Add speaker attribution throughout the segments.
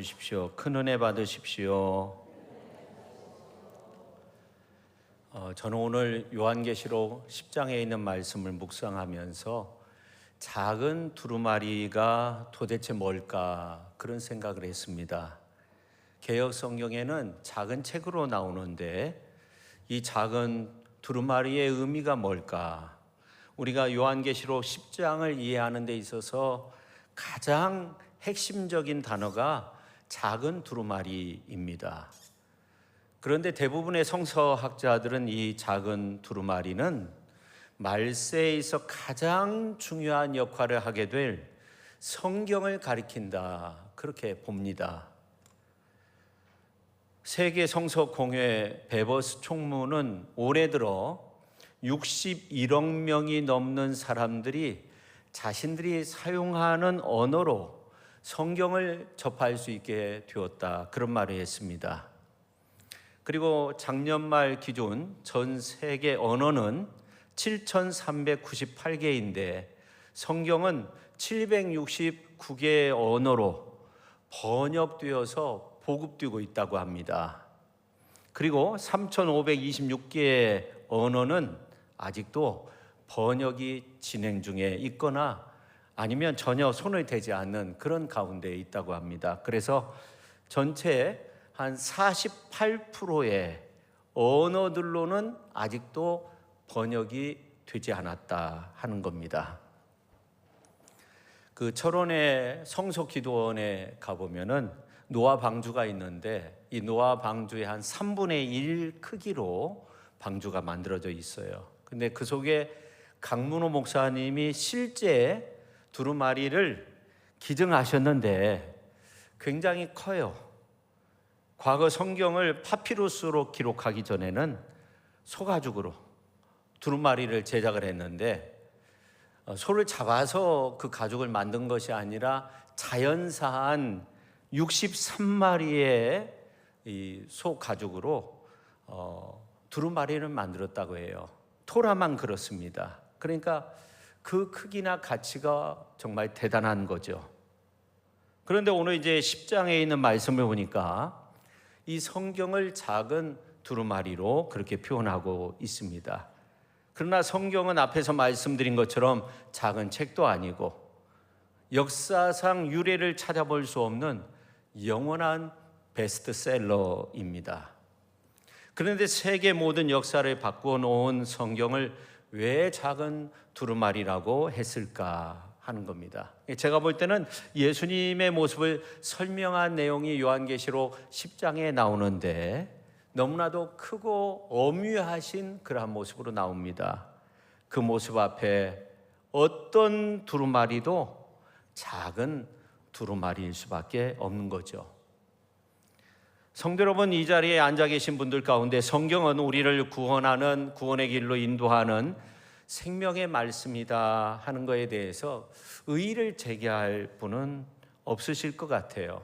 Speaker 1: 주십시오. 큰 은혜 받으십시오. 저는 오늘 요한계시록 10장에 있는 말씀을 묵상하면서 작은 두루마리가 도대체 뭘까 그런 생각을 했습니다. 개역 성경에는 작은 책으로 나오는데 이 작은 두루마리의 의미가 뭘까? 우리가 요한계시록 10장을 이해하는 데 있어서 가장 핵심적인 단어가 작은 두루마리입니다. 그런데 대부분의 성서학자들은 이 작은 두루마리는 말세에 있어 가장 중요한 역할을 하게 될 성경을 가리킨다 그렇게 봅니다. 세계 성서공회 베버스 총무는 올해 들어 61억 명이 넘는 사람들이 자신들이 사용하는 언어로 성경을 접할 수 있게 되었다 그런 말을 했습니다. 그리고 작년 말 기준 전 세계 언어는 7,398개인데 성경은 769개의 언어로 번역되어서 보급되고 있다고 합니다. 그리고 3,526개의 언어는 아직도 번역이 진행 중에 있거나 아니면 전혀 손을 대지 않는 그런 가운데 있다고 합니다. 그래서 전체 한 48%의 언어들로는 아직도 번역이 되지 않았다 하는 겁니다. 그 철원의 성소기도원에 가보면은 노아 방주가 있는데 이 노아 방주의 한 3분의 1 크기로 방주가 만들어져 있어요. 근데 그 속에 강문호 목사님이 실제 두루마리를 기증하셨는데 굉장히 커요. 과거 성경을 파피루스로 기록하기 전에는 소가죽으로 두루마리를 제작을 했는데 소를 잡아서 그 가죽을 만든 것이 아니라 자연사한 63마리의 이 소 가죽으로 두루마리를 만들었다고 해요. 토라만 그렇습니다. 그러니까 그 크기나 가치가 정말 대단한 거죠. 그런데 오늘 이제 10장에 있는 말씀을 보니까 이 성경을 작은 두루마리로 그렇게 표현하고 있습니다. 그러나 성경은 앞에서 말씀드린 것처럼 작은 책도 아니고 역사상 유래를 찾아볼 수 없는 영원한 베스트셀러입니다. 그런데 세계 모든 역사를 바꾸어 놓은 성경을 왜 작은 두루마리라고 했을까 하는 겁니다. 제가 볼 때는 예수님의 모습을 설명한 내용이 요한계시록 10장에 나오는데 너무나도 크고 엄유하신 그러한 모습으로 나옵니다. 그 모습 앞에 어떤 두루마리도 작은 두루마리일 수밖에 없는 거죠. 성도 여러분, 이 자리에 앉아 계신 분들 가운데 성경은 우리를 구원하는 구원의 길로 인도하는 생명의 말씀이다 하는 것에 대해서 의의를 제기할 분은 없으실 것 같아요.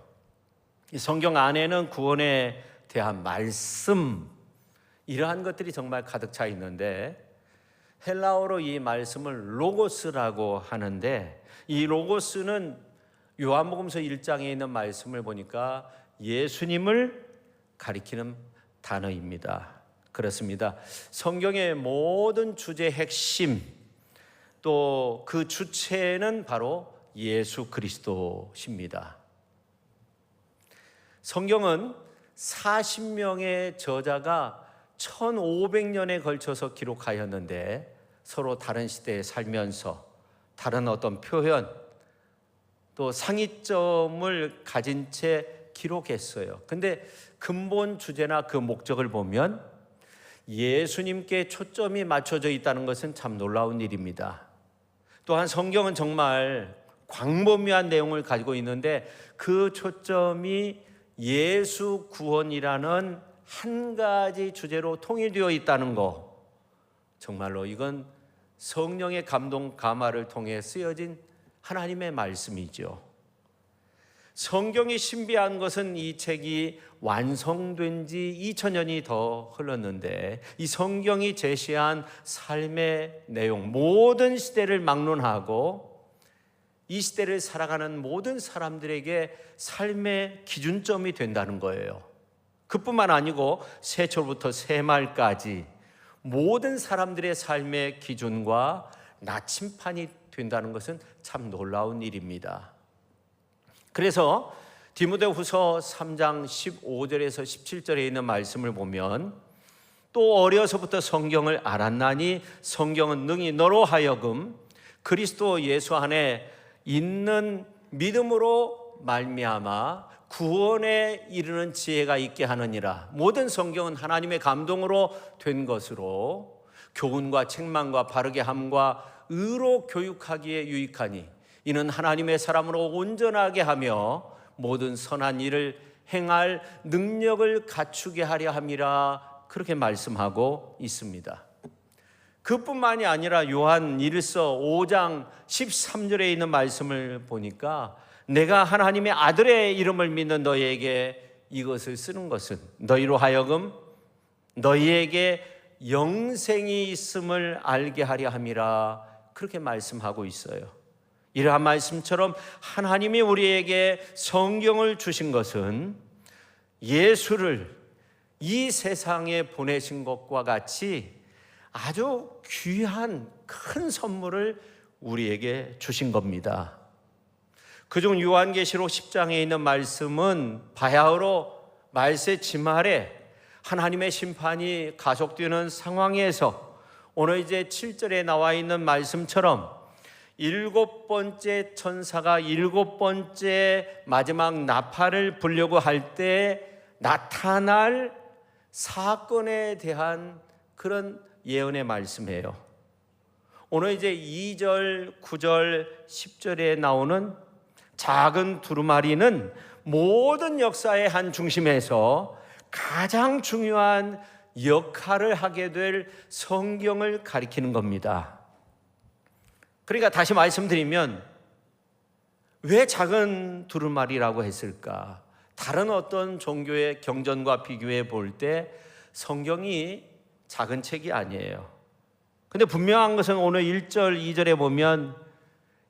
Speaker 1: 이 성경 안에는 구원에 대한 말씀 이러한 것들이 정말 가득 차 있는데 헬라어로 이 말씀을 로고스라고 하는데 이 로고스는 요한복음서 1장에 있는 말씀을 보니까 예수님을 가리키는 단어입니다. 그렇습니다. 성경의 모든 주제의 핵심 또 그 주체는 바로 예수 그리스도십니다. 성경은 40명의 저자가 1500년에 걸쳐서 기록하였는데 서로 다른 시대에 살면서 다른 어떤 표현 또 상이점을 가진 채 기록했어요. 근데 근본 주제나 그 목적을 보면 예수님께 초점이 맞춰져 있다는 것은 참 놀라운 일입니다. 또한 성경은 정말 광범위한 내용을 가지고 있는데 그 초점이 예수 구원이라는 한 가지 주제로 통일되어 있다는 거, 정말로 이건 성령의 감동 감화를 통해 쓰여진 하나님의 말씀이죠. 성경이 신비한 것은 이 책이 완성된 지 2000년이 더 흘렀는데 이 성경이 제시한 삶의 내용 모든 시대를 막론하고 이 시대를 살아가는 모든 사람들에게 삶의 기준점이 된다는 거예요. 그뿐만 아니고 새초부터 새말까지 모든 사람들의 삶의 기준과 나침판이 된다는 것은 참 놀라운 일입니다. 그래서 디모데후서 3장 15절에서 17절에 있는 말씀을 보면, 또 어려서부터 성경을 알았나니 성경은 능히 너로 하여금 그리스도 예수 안에 있는 믿음으로 말미암아 구원에 이르는 지혜가 있게 하느니라. 모든 성경은 하나님의 감동으로 된 것으로 교훈과 책망과 바르게 함과 의로 교육하기에 유익하니 이는 하나님의 사람으로 온전하게 하며 모든 선한 일을 행할 능력을 갖추게 하려 함이라. 그렇게 말씀하고 있습니다. 그뿐만이 아니라 요한 1서 5장 13절에 있는 말씀을 보니까, 내가 하나님의 아들의 이름을 믿는 너희에게 이것을 쓰는 것은 너희로 하여금 너희에게 영생이 있음을 알게 하려 함이라. 그렇게 말씀하고 있어요. 이러한 말씀처럼 하나님이 우리에게 성경을 주신 것은 예수를 이 세상에 보내신 것과 같이 아주 귀한 큰 선물을 우리에게 주신 겁니다. 그중 요한계시록 10장에 있는 말씀은 바야흐로 말세 지말에 하나님의 심판이 가속되는 상황에서 오늘 이제 7절에 나와 있는 말씀처럼 7번째 천사가 7번째 마지막 나팔을 불려고 할 때 나타날 사건에 대한 그런 예언의 말씀이에요. 오늘 이제 2절, 9절, 10절에 나오는 작은 두루마리는 모든 역사의 한 중심에서 가장 중요한 역할을 하게 될 성경을 가리키는 겁니다. 그러니까 다시 말씀드리면, 왜 작은 두루마리라고 했을까? 다른 어떤 종교의 경전과 비교해 볼 때 성경이 작은 책이 아니에요. 근데 분명한 것은 오늘 1절, 2절에 보면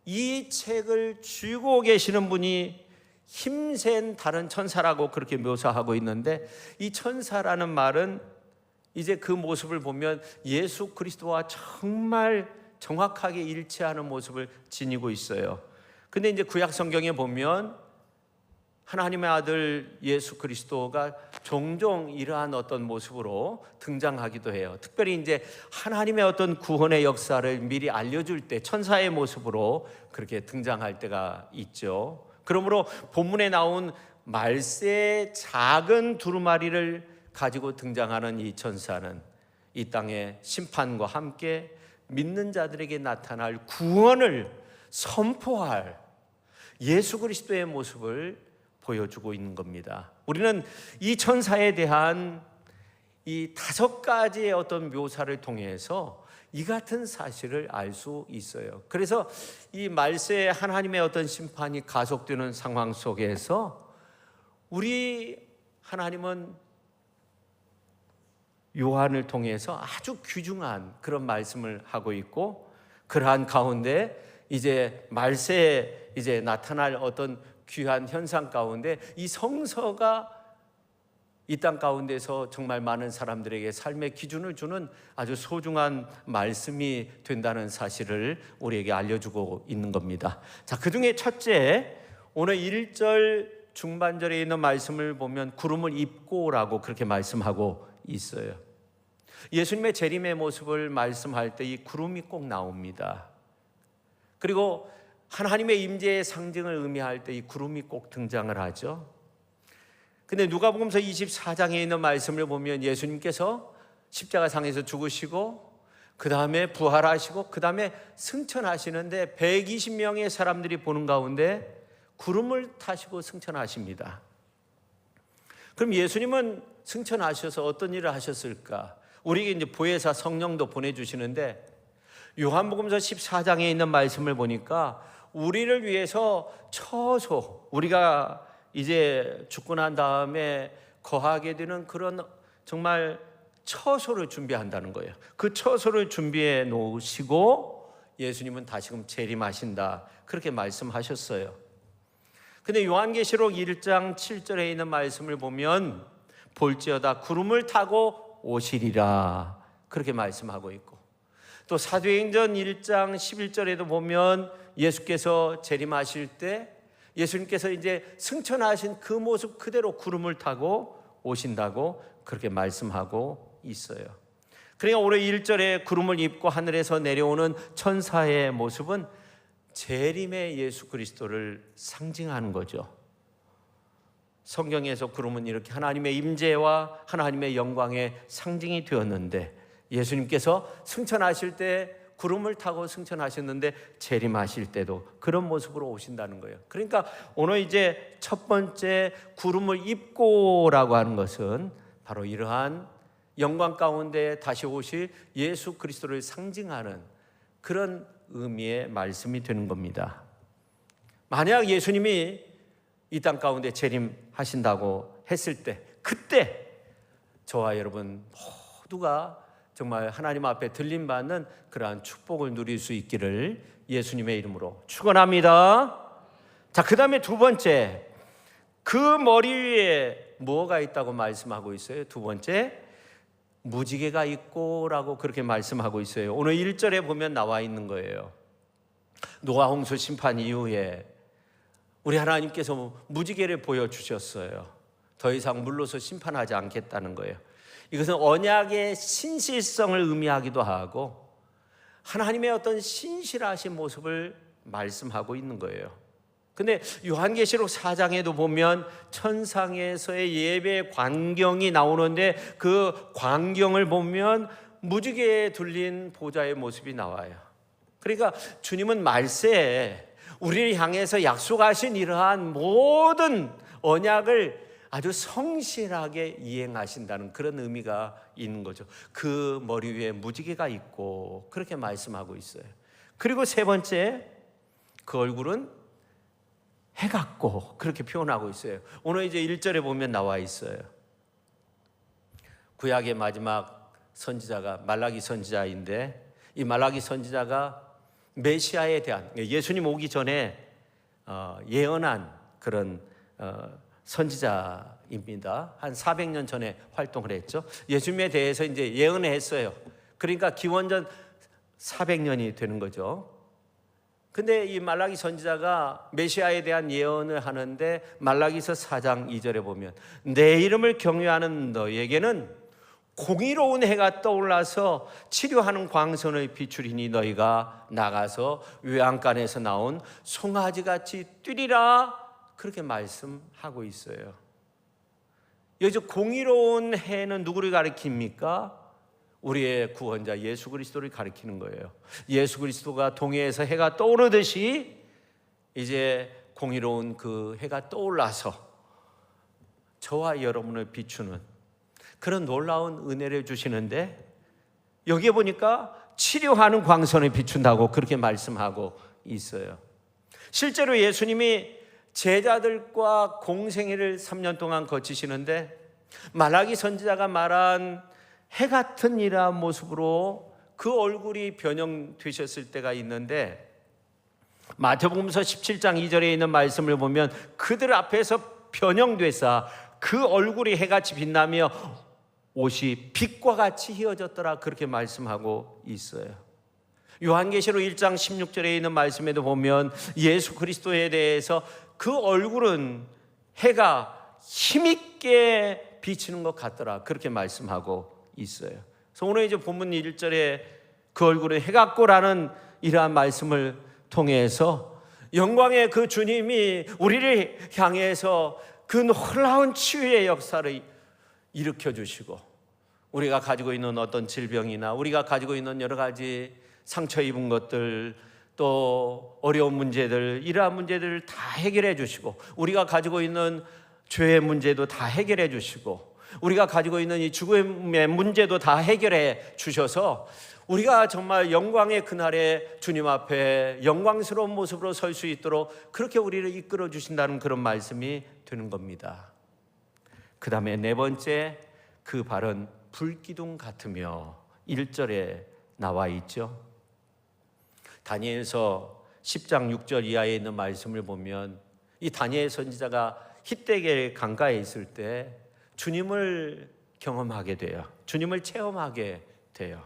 Speaker 1: 이 책을 쥐고 계시는 분이 힘센 다른 천사라고 그렇게 묘사하고 있는데, 이 천사라는 말은 이제 그 모습을 보면 예수 그리스도와 정말 정확하게 일치하는 모습을 지니고 있어요. 근데 이제 구약 성경에 보면 하나님의 아들 예수 그리스도가 종종 이러한 어떤 모습으로 등장하기도 해요. 특별히 이제 하나님의 어떤 구원의 역사를 미리 알려줄 때 천사의 모습으로 그렇게 등장할 때가 있죠. 그러므로 본문에 나온 말세의 작은 두루마리를 가지고 등장하는 이 천사는 이 땅의 심판과 함께 믿는 자들에게 나타날 구원을 선포할 예수 그리스도의 모습을 보여주고 있는 겁니다. 우리는 이 천사에 대한 이 5가지의 어떤 묘사를 통해서 이 같은 사실을 알 수 있어요. 그래서 이 말세의 하나님의 어떤 심판이 가속되는 상황 속에서 우리 하나님은 요한을 통해서 아주 귀중한 그런 말씀을 하고 있고, 그러한 가운데 이제 말세에 이제 나타날 어떤 귀한 현상 가운데 이 성서가 이 땅 가운데서 정말 많은 사람들에게 삶의 기준을 주는 아주 소중한 말씀이 된다는 사실을 우리에게 알려주고 있는 겁니다. 자, 그 중에 첫째, 오늘 1절 중반절에 있는 말씀을 보면 구름을 입고라고 그렇게 말씀하고 있어요. 예수님의 재림의 모습을 말씀할 때 이 구름이 꼭 나옵니다. 그리고 하나님의 임재의 상징을 의미할 때 이 구름이 꼭 등장을 하죠. 근데 누가복음서 24장에 있는 말씀을 보면 예수님께서 십자가상에서 죽으시고 그 다음에 부활하시고 그 다음에 승천하시는데 120명의 사람들이 보는 가운데 구름을 타시고 승천하십니다. 그럼 예수님은 승천하셔서 어떤 일을 하셨을까? 우리에게 이제 보혜사 성령도 보내주시는데, 요한복음서 14장에 있는 말씀을 보니까 우리를 위해서 처소, 우리가 이제 죽고 난 다음에 거하게 되는 그런 정말 처소를 준비한다는 거예요. 그 처소를 준비해 놓으시고 예수님은 다시금 재림하신다 그렇게 말씀하셨어요. 근데 요한계시록 1장 7절에 있는 말씀을 보면 볼지어다 구름을 타고 오시리라 그렇게 말씀하고 있고, 또 사도행전 1장 11절에도 보면 예수께서 재림하실 때 예수님께서 이제 승천하신 그 모습 그대로 구름을 타고 오신다고 그렇게 말씀하고 있어요. 그러니까 오늘 1절에 구름을 입고 하늘에서 내려오는 천사의 모습은 재림의 예수 그리스도를 상징하는 거죠. 성경에서 구름은 이렇게 하나님의 임재와 하나님의 영광의 상징이 되었는데, 예수님께서 승천하실 때 구름을 타고 승천하셨는데 재림하실 때도 그런 모습으로 오신다는 거예요. 그러니까 오늘 이제 첫 번째 구름을 입고라고 하는 것은 바로 이러한 영광 가운데 다시 오실 예수 그리스도를 상징하는 그런 의미의 말씀이 되는 겁니다. 만약 예수님이 이 땅 가운데 재림하신다고 했을 때, 그때 저와 여러분 모두가 정말 하나님 앞에 들림받는 그러한 축복을 누릴 수 있기를 예수님의 이름으로 축원합니다. 자, 그 다음에 두 번째, 그 머리 위에 뭐가 있다고 말씀하고 있어요? 두 번째, 무지개가 있고 라고 그렇게 말씀하고 있어요. 오늘 1절에 보면 나와 있는 거예요. 노아 홍수 심판 이후에 우리 하나님께서 무지개를 보여주셨어요. 더 이상 물로서 심판하지 않겠다는 거예요. 이것은 언약의 신실성을 의미하기도 하고 하나님의 어떤 신실하신 모습을 말씀하고 있는 거예요. 근데 요한계시록 4장에도 보면 천상에서의 예배 광경이 나오는데 그 광경을 보면 무지개에 둘린 보좌의 모습이 나와요. 그러니까 주님은 말세에 우리를 향해서 약속하신 이러한 모든 언약을 아주 성실하게 이행하신다는 그런 의미가 있는 거죠. 그 머리 위에 무지개가 있고 그렇게 말씀하고 있어요. 그리고 세 번째, 그 얼굴은 해 같고 그렇게 표현하고 있어요. 오늘 이제 1절에 보면 나와 있어요. 구약의 마지막 선지자가 말라기 선지자인데, 이 말라기 선지자가 메시아에 대한, 예수님 오기 전에 예언한 그런 선지자입니다. 한 400년 전에 활동을 했죠. 예수님에 대해서 이제 예언을 했어요. 그러니까 기원전 400년이 되는 거죠. 근데 이 말라기 선지자가 메시아에 대한 예언을 하는데 말라기서 4장 2절에 보면 내 이름을 경외하는 너희에게는 공의로운 해가 떠올라서 치료하는 광선을 비추리니 너희가 나가서 외양간에서 나온 송아지같이 뛰리라 그렇게 말씀하고 있어요. 여기서 공의로운 해는 누구를 가리킵니까? 우리의 구원자 예수 그리스도를 가리키는 거예요. 예수 그리스도가 동해에서 해가 떠오르듯이 이제 공의로운 그 해가 떠올라서 저와 여러분을 비추는 그런 놀라운 은혜를 주시는데, 여기에 보니까 치료하는 광선을 비춘다고 그렇게 말씀하고 있어요. 실제로 예수님이 제자들과 공생애를 3년 동안 거치시는데 말라기 선지자가 말한 해 같은 이러한 모습으로 그 얼굴이 변형되셨을 때가 있는데, 마태복음서 17장 2절에 있는 말씀을 보면 그들 앞에서 변형되사 그 얼굴이 해같이 빛나며 옷이 빛과 같이 휘어졌더라 그렇게 말씀하고 있어요. 요한계시록 1장 16절에 있는 말씀에도 보면 예수 그리스도에 대해서 그 얼굴은 해가 힘있게 비치는 것 같더라 그렇게 말씀하고 있어요. 그래서 오늘 이제 본문 1절에 그 얼굴은 해 같고라는 이러한 말씀을 통해서 영광의 그 주님이 우리를 향해서 그 놀라운 치유의 역사를 일으켜 주시고, 우리가 가지고 있는 어떤 질병이나 우리가 가지고 있는 여러 가지 상처 입은 것들, 또 어려운 문제들, 이러한 문제들을 다 해결해 주시고, 우리가 가지고 있는 죄의 문제도 다 해결해 주시고, 우리가 가지고 있는 이 죽음의 문제도 다 해결해 주셔서 우리가 정말 영광의 그날에 주님 앞에 영광스러운 모습으로 설 수 있도록 그렇게 우리를 이끌어 주신다는 그런 말씀이 되는 겁니다. 그 다음에 네 번째, 그 발은 불기둥 같으며 1절에 나와 있죠. 다니엘서 10장 6절 이하에 있는 말씀을 보면 이 다니엘 선지자가 히데겔 강가에 있을 때 주님을 경험하게 돼요. 주님을 체험하게 돼요.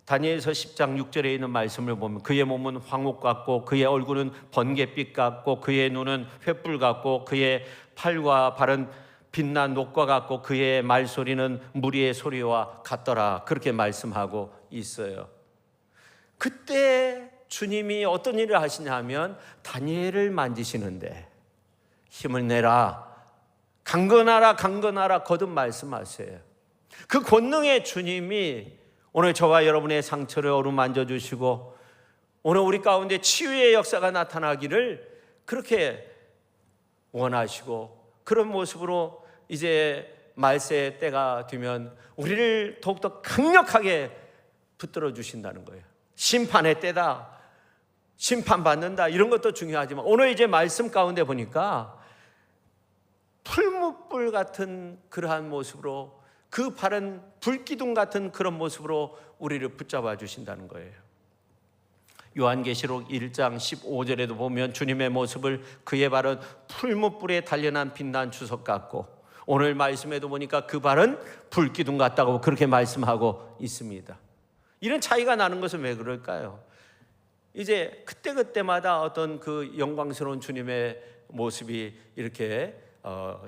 Speaker 1: 다니엘서 10장 6절에 있는 말씀을 보면 그의 몸은 황옥 같고 그의 얼굴은 번갯빛 같고 그의 눈은 횃불 같고 그의 팔과 발은 빛난 녹과 같고 그의 말소리는 무리의 소리와 같더라. 그렇게 말씀하고 있어요. 그때 주님이 어떤 일을 하시냐면 다니엘을 만지시는데 힘을 내라, 강건하라, 강건하라 거듭 말씀하세요. 그 권능의 주님이 오늘 저와 여러분의 상처를 어루만져 주시고 오늘 우리 가운데 치유의 역사가 나타나기를 그렇게 원하시고, 그런 모습으로 이제 말세의 때가 되면 우리를 더욱더 강력하게 붙들어 주신다는 거예요. 심판의 때다, 심판받는다, 이런 것도 중요하지만 오늘 이제 말씀 가운데 보니까 풀무불 같은 그러한 모습으로, 그 발은 불기둥 같은 그런 모습으로 우리를 붙잡아 주신다는 거예요. 요한계시록 1장 15절에도 보면 주님의 모습을 그의 발은 풀무불에 단련한 빛난 주석 같고, 오늘 말씀에도 보니까 그 발은 불기둥 같다고 그렇게 말씀하고 있습니다. 이런 차이가 나는 것은 왜 그럴까요? 이제 그때그때마다 어떤 그 영광스러운 주님의 모습이 이렇게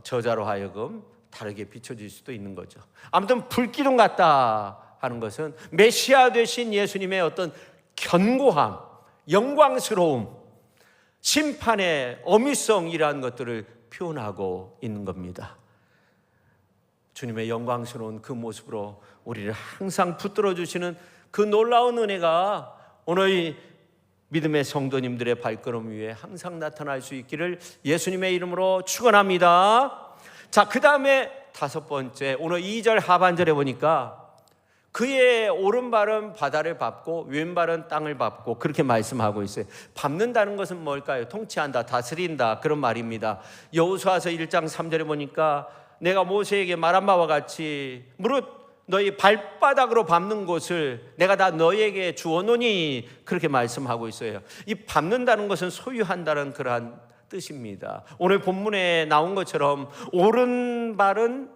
Speaker 1: 저자로 하여금 다르게 비춰질 수도 있는 거죠. 아무튼 불기둥 같다 하는 것은 메시아 되신 예수님의 어떤 견고함, 영광스러움, 심판의 어미성이라는 것들을 표현하고 있는 겁니다. 주님의 영광스러운 그 모습으로 우리를 항상 붙들어 주시는 그 놀라운 은혜가 오늘 이 믿음의 성도님들의 발걸음 위에 항상 나타날 수 있기를 예수님의 이름으로 축원합니다. 자, 그 다음에 다섯 번째, 오늘 2절 하반절에 보니까 그의 오른발은 바다를 밟고 왼발은 땅을 밟고 그렇게 말씀하고 있어요. 밟는다는 것은 뭘까요? 통치한다, 다스린다, 그런 말입니다. 여호수아서 1장 3절에 보니까 내가 모세에게 말한 바와 같이 무릇 너희 발바닥으로 밟는 곳을 내가 다 너희에게 주어노니, 그렇게 말씀하고 있어요. 이 밟는다는 것은 소유한다는 그러한 뜻입니다. 오늘 본문에 나온 것처럼 오른발은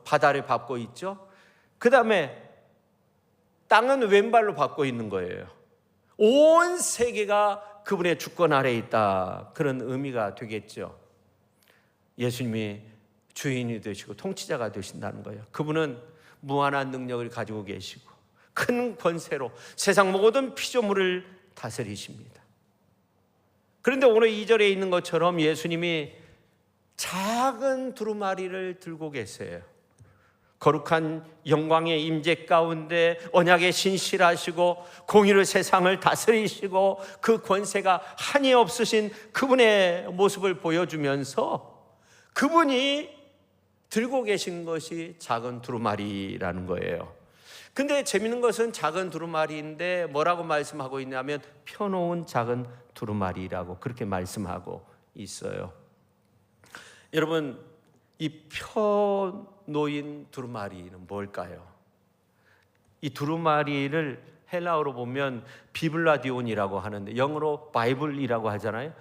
Speaker 1: 바다를 밟고 있죠. 그 다음에 땅은 왼발로 밟고 있는 거예요. 온 세계가 그분의 주권 아래에 있다, 그런 의미가 되겠죠. 예수님이 주인이 되시고 통치자가 되신다는 거예요. 그분은 무한한 능력을 가지고 계시고 큰 권세로 세상 모든 피조물을 다스리십니다. 그런데 오늘 2절에 있는 것처럼 예수님이 작은 두루마리를 들고 계세요. 거룩한 영광의 임재 가운데 언약에 신실하시고 공의로 세상을 다스리시고 그 권세가 한이 없으신 그분의 모습을 보여주면서 그분이 들고 계신 것이 작은 두루마리라는 거예요. 근데 재밌는 것은 작은 두루마리인데 뭐라고 말씀하고 있냐면 펴놓은 작은 두루마리라고 그렇게 말씀하고 있어요. 여러분, 이 펴놓인 두루마리는 뭘까요? 이 두루마리를 헬라어로 보면 비블라디온이라고 하는데 영어로 바이블이라고 하잖아요.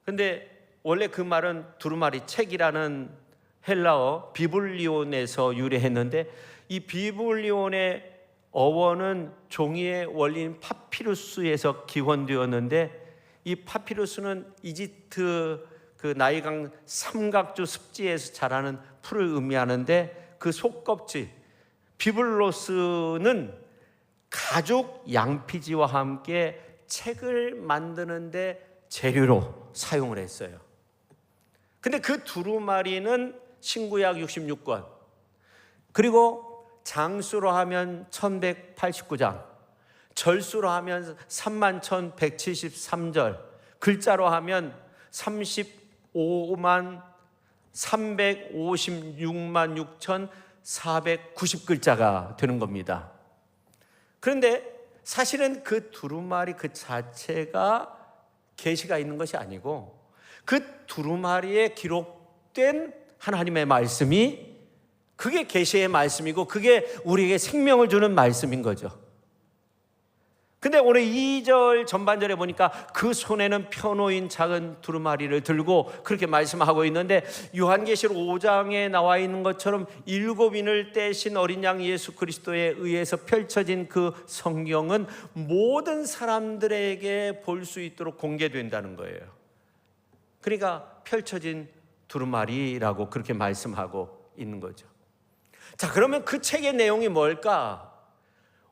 Speaker 1: 근데 원래 그 말은 두루마리 책이라는 헬라어 비블리온에서 유래했는데, 이 비블리온의 어원은 종이의 원리인 파피루스에서 기원되었는데, 이 파피루스는 이집트 그 나일강 삼각주 습지에서 자라는 풀을 의미하는데, 그 속껍질 비블로스는 가죽 양피지와 함께 책을 만드는데 재료로 사용을 했어요. 근데 그 두루마리는 신구약 66권, 그리고 장수로 하면 1189장, 절수로 하면 31,173절, 글자로 하면 35만 356만 6,490글자가 되는 겁니다. 그런데 사실은 그 두루마리 그 자체가 계시가 있는 것이 아니고 그 두루마리에 기록된 하나님의 말씀이, 그게 계시의 말씀이고 그게 우리에게 생명을 주는 말씀인 거죠. 근데 오늘 2절 전반절에 보니까 그 손에는 펴놓인 작은 두루마리를 들고 그렇게 말씀하고 있는데, 요한계시록 5장에 나와 있는 것처럼 7인을 떼신 어린 양 예수 그리스도에 의해서 펼쳐진 그 성경은 모든 사람들에게 볼 수 있도록 공개된다는 거예요. 그러니까 펼쳐진 두루마리라고 그렇게 말씀하고 있는 거죠. 자, 그러면 그 책의 내용이 뭘까?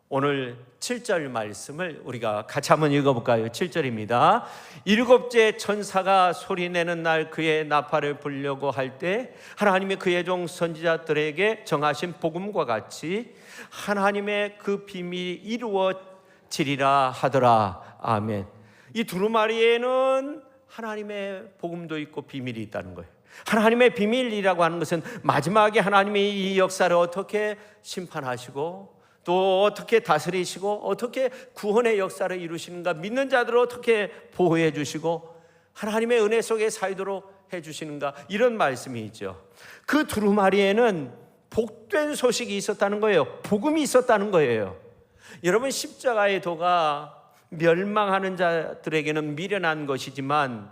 Speaker 1: 오늘 7절 말씀을 우리가 같이 한번 읽어볼까요? 7절입니다. 일곱째 천사가 소리내는 날 그의 나팔을 불려고 할 때 하나님이 그의 종 선지자들에게 정하신 복음과 같이 하나님의 그 비밀이 이루어지리라 하더라. 아멘. 이 두루마리에는 하나님의 복음도 있고 비밀이 있다는 거예요. 하나님의 비밀이라고 하는 것은 마지막에 하나님이 이 역사를 어떻게 심판하시고 또 어떻게 다스리시고 어떻게 구원의 역사를 이루시는가, 믿는 자들을 어떻게 보호해 주시고 하나님의 은혜 속에 살도록 해 주시는가, 이런 말씀이 있죠. 그 두루마리에는 복된 소식이 있었다는 거예요. 복음이 있었다는 거예요. 여러분, 십자가의 도가 멸망하는 자들에게는 미련한 것이지만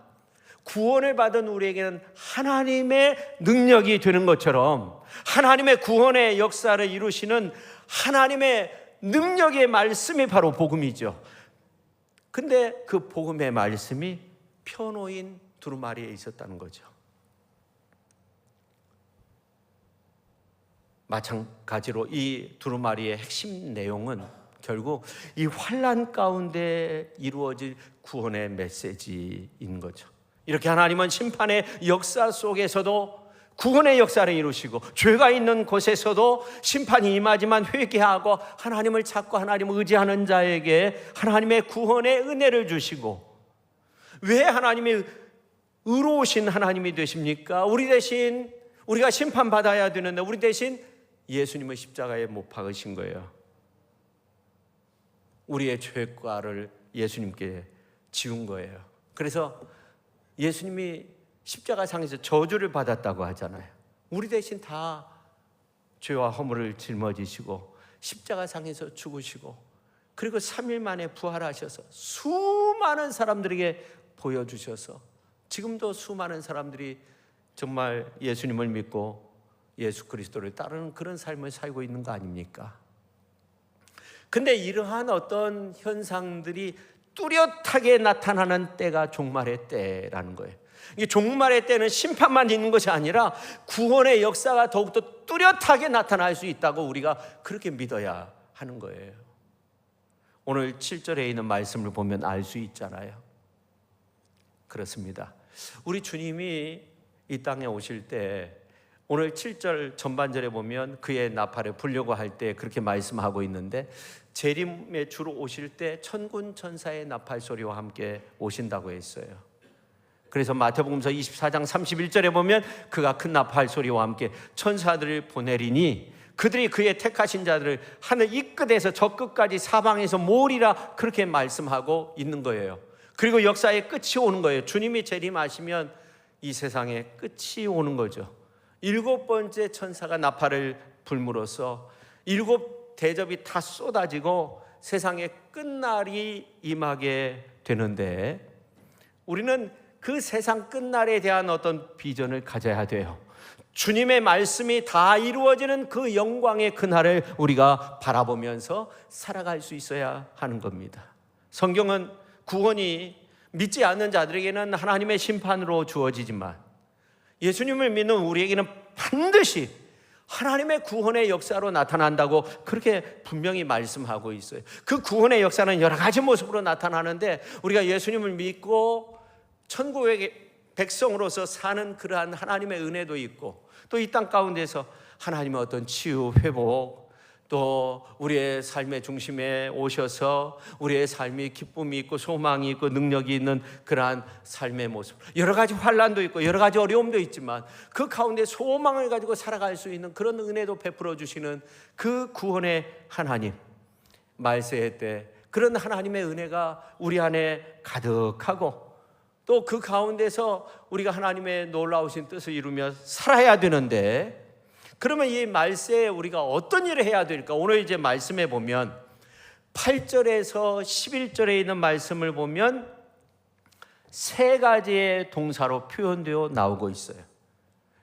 Speaker 1: 구원을 받은 우리에게는 하나님의 능력이 되는 것처럼 하나님의 구원의 역사를 이루시는 하나님의 능력의 말씀이 바로 복음이죠. 근데 그 복음의 말씀이 펴놓인 두루마리에 있었다는 거죠. 마찬가지로 이 두루마리의 핵심 내용은 결국 이 환난 가운데 이루어질 구원의 메시지인 거죠. 이렇게 하나님은 심판의 역사 속에서도 구원의 역사를 이루시고, 죄가 있는 곳에서도 심판이 임하지만 회개하고 하나님을 찾고 하나님을 의지하는 자에게 하나님의 구원의 은혜를 주시고, 왜 하나님이 의로우신 하나님이 되십니까? 우리 대신, 우리가 심판받아야 되는데 우리 대신 예수님을 십자가에 못 박으신 거예요. 우리의 죄과를 예수님께 지운 거예요. 그래서 예수님이 십자가상에서 저주를 받았다고 하잖아요. 우리 대신 다 죄와 허물을 짊어지시고 십자가상에서 죽으시고, 그리고 3일 만에 부활하셔서 수많은 사람들에게 보여주셔서 지금도 수많은 사람들이 정말 예수님을 믿고 예수 그리스도를 따르는 그런 삶을 살고 있는 거 아닙니까? 근데 이러한 어떤 현상들이 뚜렷하게 나타나는 때가 종말의 때라는 거예요. 이 종말의 때는 심판만 있는 것이 아니라 구원의 역사가 더욱더 뚜렷하게 나타날 수 있다고 우리가 그렇게 믿어야 하는 거예요. 오늘 7절에 있는 말씀을 보면 알 수 있잖아요. 그렇습니다. 우리 주님이 이 땅에 오실 때 오늘 7절 전반절에 보면 그의 나팔을 불려고 할 때 그렇게 말씀하고 있는데, 재림의 주로 오실 때 천군 천사의 나팔 소리와 함께 오신다고 했어요. 그래서 마태복음서 24장 31절에 보면 그가 큰 나팔 소리와 함께 천사들을 보내리니 그들이 그의 택하신 자들을 하늘 이 끝에서 저 끝까지 사방에서 모으리라, 그렇게 말씀하고 있는 거예요. 그리고 역사의 끝이 오는 거예요. 주님이 재림하시면 이 세상의 끝이 오는 거죠. 7번째 천사가 나팔을 불므로써 7 대접이 다 쏟아지고 세상의 끝날이 임하게 되는데, 우리는 그 세상 끝날에 대한 어떤 비전을 가져야 돼요. 주님의 말씀이 다 이루어지는 그 영광의 그날을 우리가 바라보면서 살아갈 수 있어야 하는 겁니다. 성경은 구원이 믿지 않는 자들에게는 하나님의 심판으로 주어지지만 예수님을 믿는 우리에게는 반드시 하나님의 구원의 역사로 나타난다고 그렇게 분명히 말씀하고 있어요. 그 구원의 역사는 여러 가지 모습으로 나타나는데, 우리가 예수님을 믿고 천국의 백성으로서 사는 그러한 하나님의 은혜도 있고, 또 이 땅 가운데서 하나님의 어떤 치유, 회복, 또 우리의 삶의 중심에 오셔서 우리의 삶이 기쁨이 있고 소망이 있고 능력이 있는 그러한 삶의 모습, 여러 가지 환난도 있고 여러 가지 어려움도 있지만 그 가운데 소망을 가지고 살아갈 수 있는 그런 은혜도 베풀어 주시는 그 구원의 하나님, 말세의 때 그런 하나님의 은혜가 우리 안에 가득하고, 또 그 가운데서 우리가 하나님의 놀라우신 뜻을 이루며 살아야 되는데, 그러면 이 말세에 우리가 어떤 일을 해야 될까? 오늘 이제 말씀해 보면 8절에서 11절에 있는 말씀을 보면 세 가지의 동사로 표현되어 나오고 있어요.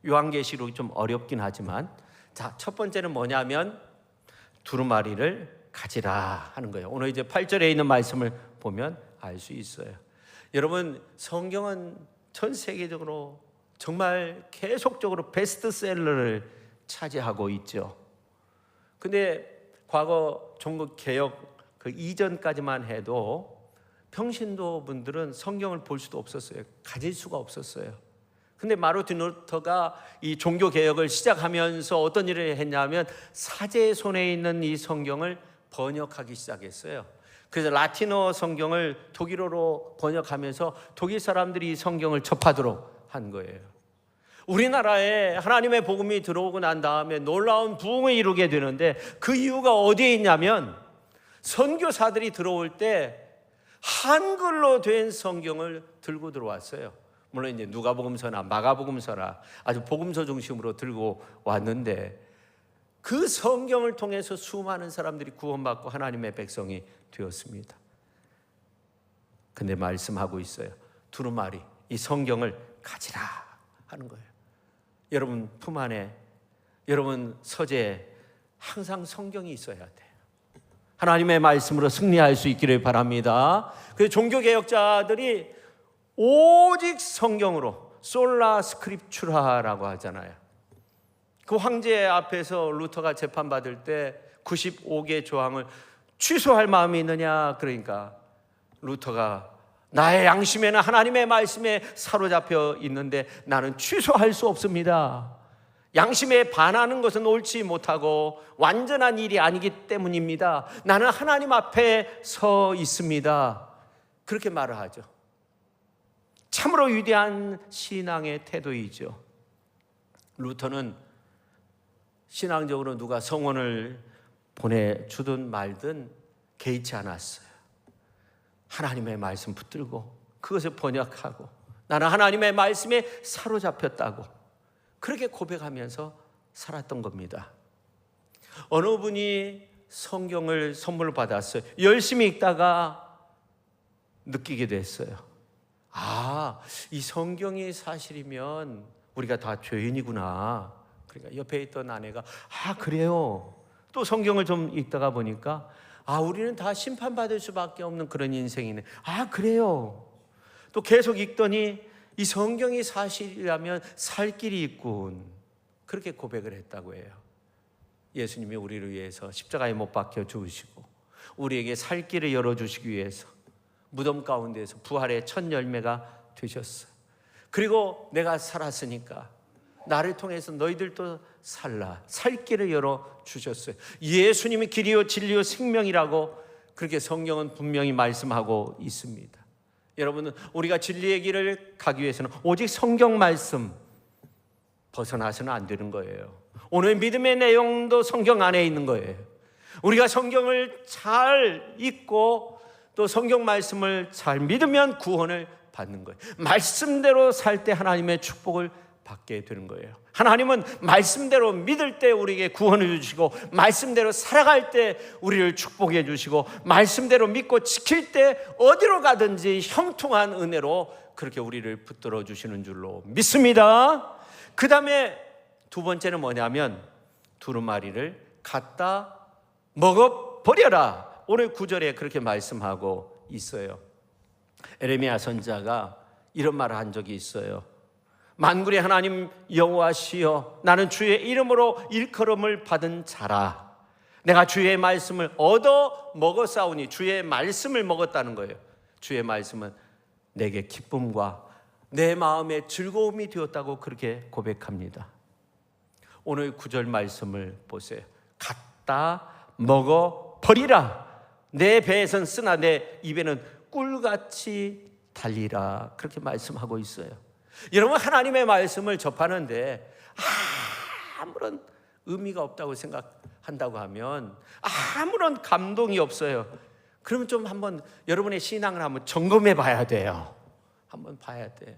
Speaker 1: 요한계시록이 좀 어렵긴 하지만, 자, 첫 번째는 뭐냐면 두루마리를 가지라 하는 거예요. 오늘 이제 8절에 있는 말씀을 보면 알 수 있어요. 여러분, 성경은 전 세계적으로 정말 계속적으로 베스트셀러를 차지하고 있죠. 근데 과거 종교 개혁 그 이전까지만 해도 평신도 분들은 성경을 볼 수도 없었어요. 가질 수가 없었어요. 근데 마르틴 루터가 이 종교 개혁을 시작하면서 어떤 일을 했냐면 사제의 손에 있는 이 성경을 번역하기 시작했어요. 그래서 라틴어 성경을 독일어로 번역하면서 독일 사람들이 이 성경을 접하도록 한 거예요. 우리나라에 하나님의 복음이 들어오고 난 다음에 놀라운 부흥을 이루게 되는데, 그 이유가 어디에 있냐면 선교사들이 들어올 때 한글로 된 성경을 들고 들어왔어요. 물론 이제 누가복음서나 마가복음서나 아주 복음서 중심으로 들고 왔는데, 그 성경을 통해서 수많은 사람들이 구원받고 하나님의 백성이 되었습니다. 근데 말씀하고 있어요. 두루마리, 이 성경을 가지라 하는 거예요. 여러분 품 안에, 여러분 서재에 항상 성경이 있어야 돼요. 하나님의 말씀으로 승리할 수 있기를 바랍니다. 그래서 종교개혁자들이 오직 성경으로, 솔라 스크립추라라고 하잖아요. 그 황제 앞에서 루터가 재판받을 때 95개 조항을 취소할 마음이 있느냐, 그러니까 루터가 나의 양심에는 하나님의 말씀에 사로잡혀 있는데 나는 취소할 수 없습니다. 양심에 반하는 것은 옳지 못하고 완전한 일이 아니기 때문입니다. 나는 하나님 앞에 서 있습니다. 그렇게 말을 하죠. 참으로 위대한 신앙의 태도이죠. 루터는 신앙적으로 누가 성원을 보내주든 말든 개의치 않았어요. 하나님의 말씀 붙들고 그것을 번역하고 나는 하나님의 말씀에 사로잡혔다고 그렇게 고백하면서 살았던 겁니다. 어느 분이 성경을 선물로 받았어요. 열심히 읽다가 느끼게 됐어요. 아, 이 성경이 사실이면 우리가 다 죄인이구나. 그러니까 옆에 있던 아내가 아, 그래요. 또 성경을 좀 읽다가 보니까 아, 우리는 다 심판받을 수밖에 없는 그런 인생이네. 아, 그래요. 또 계속 읽더니 이 성경이 사실이라면 살 길이 있군. 그렇게 고백을 했다고 해요. 예수님이 우리를 위해서 십자가에 못 박혀 죽으시고 우리에게 살 길을 열어주시기 위해서 무덤 가운데에서 부활의 첫 열매가 되셨어요. 그리고 내가 살았으니까 나를 통해서 너희들도 살라. 살 길을 열어주셨어요. 예수님이 길이요 진리요 생명이라고 그렇게 성경은 분명히 말씀하고 있습니다. 여러분은 우리가 진리의 길을 가기 위해서는 오직 성경 말씀 벗어나서는 안 되는 거예요. 오늘 믿음의 내용도 성경 안에 있는 거예요. 우리가 성경을 잘 읽고 또 성경 말씀을 잘 믿으면 구원을 받는 거예요. 말씀대로 살 때 하나님의 축복을 받게 되는 거예요. 하나님은 말씀대로 믿을 때 우리에게 구원을 주시고 말씀대로 살아갈 때 우리를 축복해 주시고 말씀대로 믿고 지킬 때 어디로 가든지 형통한 은혜로 그렇게 우리를 붙들어 주시는 줄로 믿습니다. 그 다음에 두 번째는 뭐냐면 두루마리를 갖다 먹어버려라. 오늘 9절에 그렇게 말씀하고 있어요. 에레미야 선지자가 이런 말을 한 적이 있어요. 만군의 하나님 여호와시여, 나는 주의 이름으로 일컬음을 받은 자라. 내가 주의 말씀을 얻어 먹었사오니, 주의 말씀을 먹었다는 거예요. 주의 말씀은 내게 기쁨과 내 마음의 즐거움이 되었다고 그렇게 고백합니다. 오늘 9절 말씀을 보세요. 갖다 먹어버리라. 내 배에선 쓰나 내 입에는 꿀같이 달리라. 그렇게 말씀하고 있어요. 여러분, 하나님의 말씀을 접하는데 아무런 의미가 없다고 생각한다고 하면, 아무런 감동이 없어요. 그러면 좀 한번 여러분의 신앙을 한번 점검해 봐야 돼요. 한번 봐야 돼요.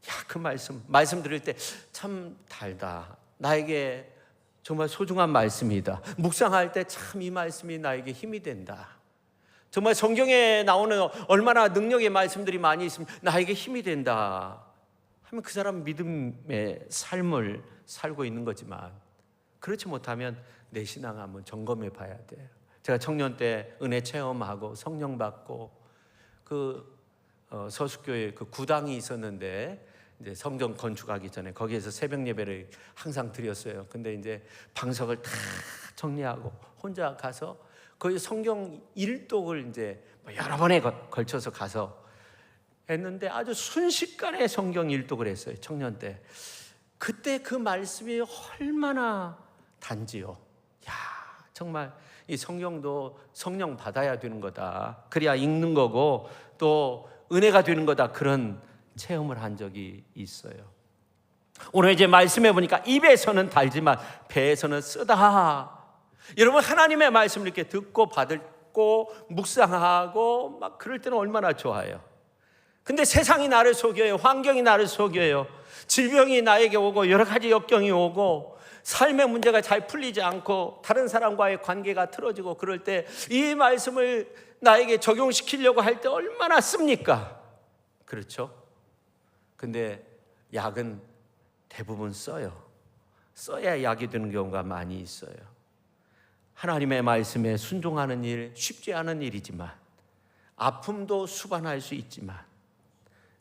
Speaker 1: 야, 그 말씀 들을 때 참 달다. 나에게 정말 소중한 말씀이다. 묵상할 때 참 이 말씀이 나에게 힘이 된다. 정말 성경에 나오는 얼마나 능력의 말씀들이 많이 있으면 나에게 힘이 된다 하면 그 사람은 믿음의 삶을 살고 있는 거지만, 그렇지 못하면 내 신앙 한번 점검해 봐야 돼요. 제가 청년 때 은혜 체험하고 성령 받고 서숙교회 구당이 있었는데, 이제 성전 건축하기 전에 거기에서 새벽 예배를 항상 드렸어요. 근데 이제 방석을 다 정리하고 혼자 가서 거기 성경 일독을 이제 여러 번에 걸쳐서 가서 했는데, 아주 순식간에 성경 일독을 했어요. 청년 때. 그때 그 말씀이 얼마나 단지요. 야, 정말 이 성경도 성령 받아야 되는 거다. 그래야 읽는 거고 또 은혜가 되는 거다. 그런 체험을 한 적이 있어요. 오늘 이제 말씀해 보니까 입에서는 달지만 배에서는 쓰다. 여러분, 하나님의 말씀을 이렇게 듣고 받고 묵상하고 막 그럴 때는 얼마나 좋아요. 근데 세상이 나를 속여요. 환경이 나를 속여요. 질병이 나에게 오고 여러 가지 역경이 오고 삶의 문제가 잘 풀리지 않고 다른 사람과의 관계가 틀어지고, 그럴 때 이 말씀을 나에게 적용시키려고 할 때 얼마나 씁니까? 그렇죠? 근데 약은 대부분 써야 약이 되는 경우가 많이 있어요. 하나님의 말씀에 순종하는 일 쉽지 않은 일이지만, 아픔도 수반할 수 있지만,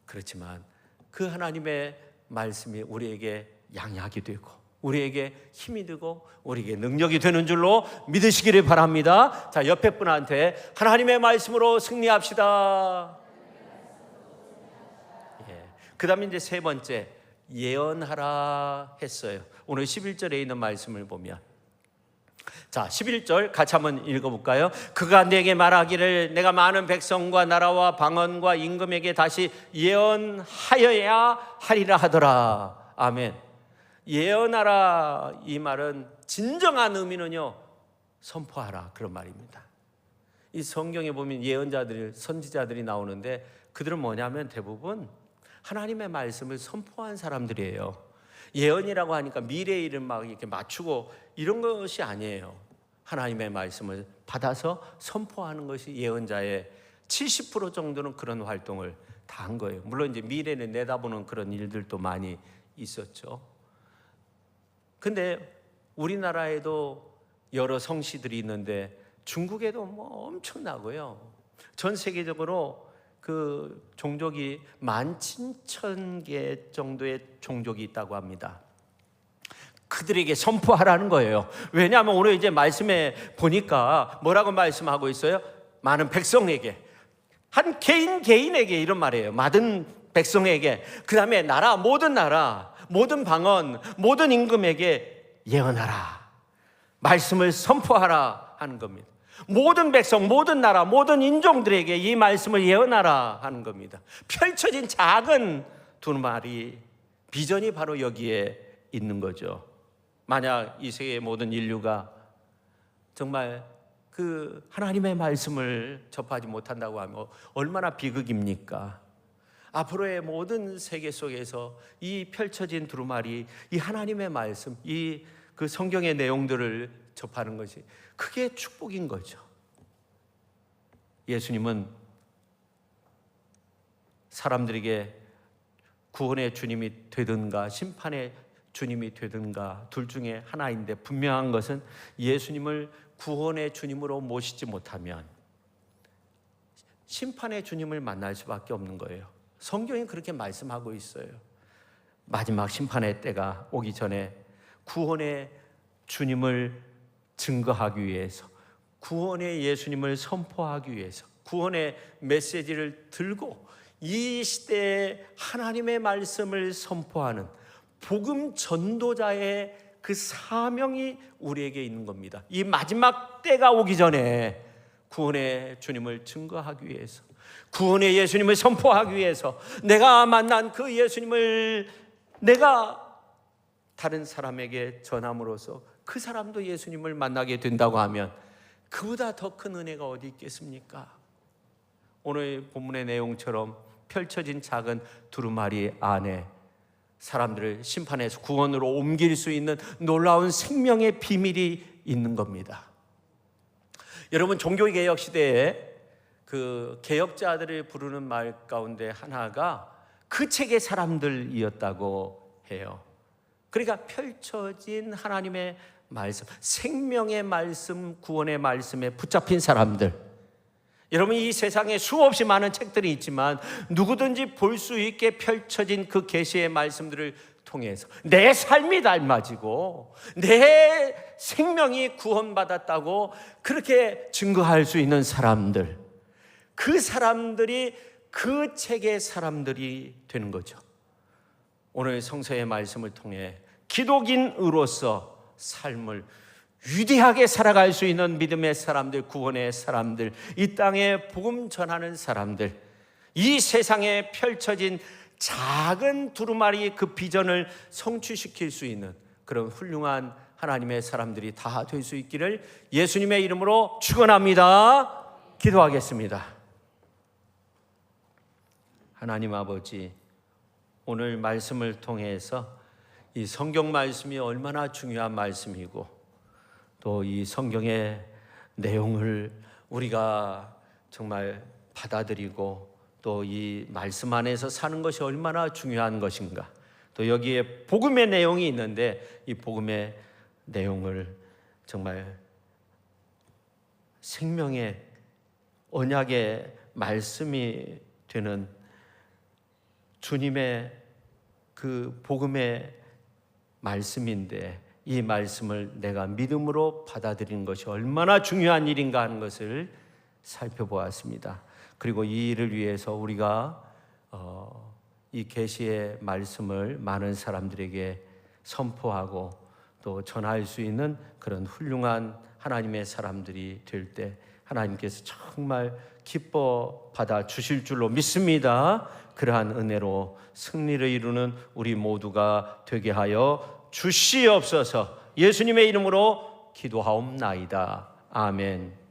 Speaker 1: 그렇지만 그 하나님의 말씀이 우리에게 양약이 되고 우리에게 힘이 되고 우리에게 능력이 되는 줄로 믿으시기를 바랍니다. 자, 옆에 분한테 하나님의 말씀으로 승리합시다. 그 다음에 이제 세 번째, 예언하라 했어요. 오늘 11절에 있는 말씀을 보면, 자, 11절 같이 한번 읽어볼까요? 그가 내게 말하기를 내가 많은 백성과 나라와 방언과 임금에게 다시 예언하여야 하리라 하더라. 아멘. 예언하라, 이 말은 진정한 의미는요, 선포하라, 그런 말입니다. 이 성경에 보면 예언자들, 선지자들이 나오는데 그들은 뭐냐면 대부분 하나님의 말씀을 선포한 사람들이에요. 예언이라고 하니까 미래의 일을 막 이렇게 맞추고 이런 것이 아니에요. 하나님의 말씀을 받아서 선포하는 것이 예언자의 70% 정도는 그런 활동을 다 한 거예요. 물론 이제 미래를 내다보는 그런 일들도 많이 있었죠. 근데 우리나라에도 여러 성씨들이 있는데 중국에도 뭐 엄청나고요. 전 세계적으로 그 종족이 17,000개 정도의 종족이 있다고 합니다. 그들에게 선포하라는 거예요. 왜냐하면 오늘 이제 말씀에 보니까 뭐라고 말씀하고 있어요? 많은 백성에게, 한 개인에게 이런 말이에요. 많은 백성에게, 그 다음에 나라, 모든 방언, 모든 임금에게 예언하라, 말씀을 선포하라 하는 겁니다. 모든 백성, 모든 나라, 모든 인종들에게 이 말씀을 예언하라 하는 겁니다. 펼쳐진 작은 두루마리 비전이 바로 여기에 있는 거죠. 만약 이 세계의 모든 인류가 정말 그 하나님의 말씀을 접하지 못한다고 하면 얼마나 비극입니까? 앞으로의 모든 세계 속에서 이 펼쳐진 두루마리, 이 하나님의 말씀, 이 그 성경의 내용들을 접하는 것이 그게 축복인 거죠. 예수님은 사람들에게 구원의 주님이 되든가 심판의 주님이 되든가 둘 중에 하나인데, 분명한 것은 예수님을 구원의 주님으로 모시지 못하면 심판의 주님을 만날 수밖에 없는 거예요. 성경이 그렇게 말씀하고 있어요. 마지막 심판의 때가 오기 전에 구원의 주님을 증거하기 위해서, 구원의 예수님을 선포하기 위해서, 구원의 메시지를 들고 이 시대에 하나님의 말씀을 선포하는 복음 전도자의 그 사명이 우리에게 있는 겁니다. 이 마지막 때가 오기 전에 구원의 주님을 증거하기 위해서, 구원의 예수님을 선포하기 위해서, 내가 만난 그 예수님을 내가 다른 사람에게 전함으로써 그 사람도 예수님을 만나게 된다고 하면 그보다 더 큰 은혜가 어디 있겠습니까? 오늘 본문의 내용처럼 펼쳐진 작은 두루마리 안에 사람들을 심판에서 구원으로 옮길 수 있는 놀라운 생명의 비밀이 있는 겁니다. 여러분, 종교개혁 시대에 그 개혁자들을 부르는 말 가운데 하나가 그 책의 사람들이었다고 해요. 그러니까 펼쳐진 하나님의 말씀, 생명의 말씀, 구원의 말씀에 붙잡힌 사람들. 여러분, 이 세상에 수없이 많은 책들이 있지만 누구든지 볼 수 있게 펼쳐진 그 계시의 말씀들을 통해서 내 삶이 달라지고 내 생명이 구원받았다고 그렇게 증거할 수 있는 사람들, 그 사람들이 그 책의 사람들이 되는 거죠. 오늘 성서의 말씀을 통해 기독인으로서 삶을 위대하게 살아갈 수 있는 믿음의 사람들, 구원의 사람들, 이 땅에 복음 전하는 사람들, 이 세상에 펼쳐진 작은 두루마리 그 비전을 성취시킬 수 있는 그런 훌륭한 하나님의 사람들이 다 될 수 있기를 예수님의 이름으로 축원합니다. 기도하겠습니다. 하나님 아버지, 오늘 말씀을 통해서 이 성경 말씀이 얼마나 중요한 말씀이고 또 이 성경의 내용을 우리가 정말 받아들이고 또 이 말씀 안에서 사는 것이 얼마나 중요한 것인가, 또 여기에 복음의 내용이 있는데 이 복음의 내용을 정말 생명의 언약의 말씀이 되는 주님의 그 복음의 말씀인데 이 말씀을 내가 믿음으로 받아들이는 것이 얼마나 중요한 일인가 하는 것을 살펴보았습니다. 그리고 이 일을 위해서 우리가 이 계시의 말씀을 많은 사람들에게 선포하고 또 전할 수 있는 그런 훌륭한 하나님의 사람들이 될 때 하나님께서 정말 기뻐 받아 주실 줄로 믿습니다. 그러한 은혜로 승리를 이루는 우리 모두가 되게 하여 주시옵소서. 예수님의 이름으로 기도하옵나이다. 아멘.